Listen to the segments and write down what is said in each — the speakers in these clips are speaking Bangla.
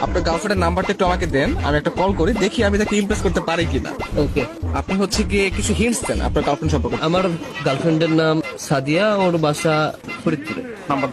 আপনার গার্লফ্রেন্ডের নাম্বারটা একটু আমাকে দেন, আমি একটা কল করি, দেখি আমি তাকে ইমপ্রেস করতে পারি কিনা। ওকে। আপনি হচ্ছে গিয়ে কিছু হিন্টস দেন আপনার গার্লফ্রেন্ড সম্পর্কে। আমার গার্লফ্রেন্ডের নাম সাদিয়া, ওর বাসা ফরিদপুরে। নাম্বার।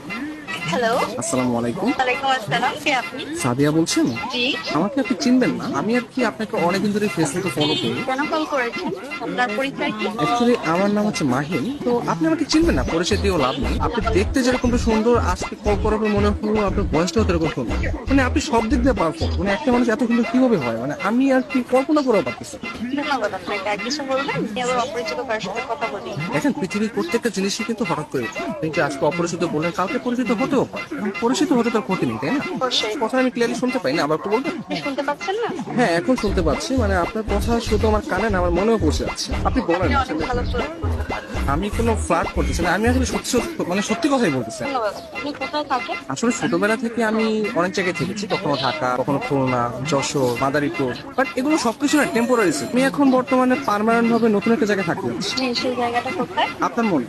হ্যালো। আসসালামু আলাইকুম। ওয়ালাইকুম আসসালাম, কে আপনি? সাদিয়া বলছেন? জি। আমাকে আপনি চিনবেন না, আমি আর কি আপনাকে অনেকদিন ধরে ফেসবুকে ফলো করি। কেন কল করেছেন? আপনার পরিচয় কি? অ্যাকচুয়ালি আমার নাম হচ্ছে মাহিন, তো আপনি আমাকে চিনবেন না, পরিচয় দিয়েও লাভ নেই। আপনি দেখতে যেরকমটা সুন্দর, আজকে কল করার পর মনে হলো আপনার বয়সটাও এরকম সুন্দর। মানে আপনি সব দিক দিয়ে পারফেক্ট, মানে একটা মানুষ এত সুন্দর কিভাবে হয়, মানে আমি আর কি কল্পনা করেও পারতেছি না। ধন্যবাদ আপনাকে। আর কিছু বলবেন? আমি আবার অপরিচিত কারোর সাথে কথা বলি। দেখেন, পৃথিবীর প্রত্যেকটা জিনিসই কিন্তু হঠাৎ করে হয়। কিন্তু আজকে অপরিচিত বললেন, কালকে পরিচিত হতেও পারে। এখন পরিচিত হতে তার ক্ষতি নেই, তাই না? অবশ্যই। কথা আমি ক্লিয়ারলি শুনতে পাই না, আবার একটু বলবেন? শুনতে পাচ্ছেন না? হ্যাঁ, এখন শুনতে পাচ্ছি। মানে আপনার কথা শুধু আমার কানে না, আমার মনেও পৌঁছে যাচ্ছে। আপনি বলেন। আপনি অনেক ভালো ফ্লার্ট করতে পারেন। আমি কোনো ফ্লার্ট করতেছি না, আমি আসলে সত্যি মানে সত্যি কথাই বলতেছি। ধন্যবাদ। আপনি কোথায় থাকেন? আসলে ছোটবেলা থেকে আমি অনেক জায়গায় থেকেছি, কখনো ঢাকা, কখনো খুলনা, যশোর, মাদারীপুর। বাট এগুলো সবকিছু না টেম্পোরারি। আমি এখন বর্তমানে পার্মানেন্ট ভাবে নতুন একটা জায়গায় থাকতে যাচ্ছি। জি, সেই জায়গাটা কোথায়? আপনার মনে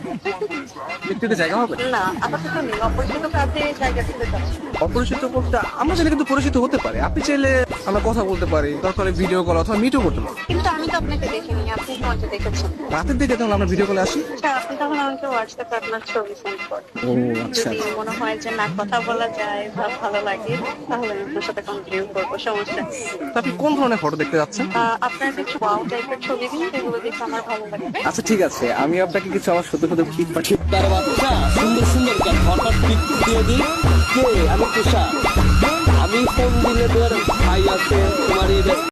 একটু একটা জায়গা হবে? না, আপাতত নেই। অপরিচিত কাজে জায়গা দিতে চাচ্ছি। অপরিচিত বলতে আমরা চাইলে কিন্তু পরিচিত হতে পারে। আপনি চাইলে আমরা কথা বলতে পারি, দরকার ভিডিও কল অথবা মিটও করতে পারি। কিন্তু আমি তো আপনাকে দেখিনি, আপনি আমাকে দেখেছেন। রাতের দিকে তাহলে আমরা ভিডিও কলে আসি। আচ্ছা, আপনি তখন আমাকে হোয়াটসঅ্যাপে আপনার ছবি সেন্ড করেন। ও আচ্ছা। যদি মনে হয় যে না, কথা বলা যায় বা ভালো লাগে, তাহলে আমি আপনার সাথে কন্টিনিউ করবো, সমস্যা নেই। তো আপনি কোন ধরনের ফটো দেখতে যাচ্ছেন? আপনার কিছু ওয়াও টাইপের ছবি দিন, যেগুলো দেখে আমার ভালো লাগবে। আচ্ছা ঠিক আছে, আমি আপনাকে কিছু আমার সত্য সত্য পিক পাঠিয়ে। তার বাচ্চা সুন্দর সুন্দর গান হঠাৎ পিক দিয়ে দিই। কে? আমি তুষার। আমি ফোন দিলে তোর ভাই আছে, তোমার এই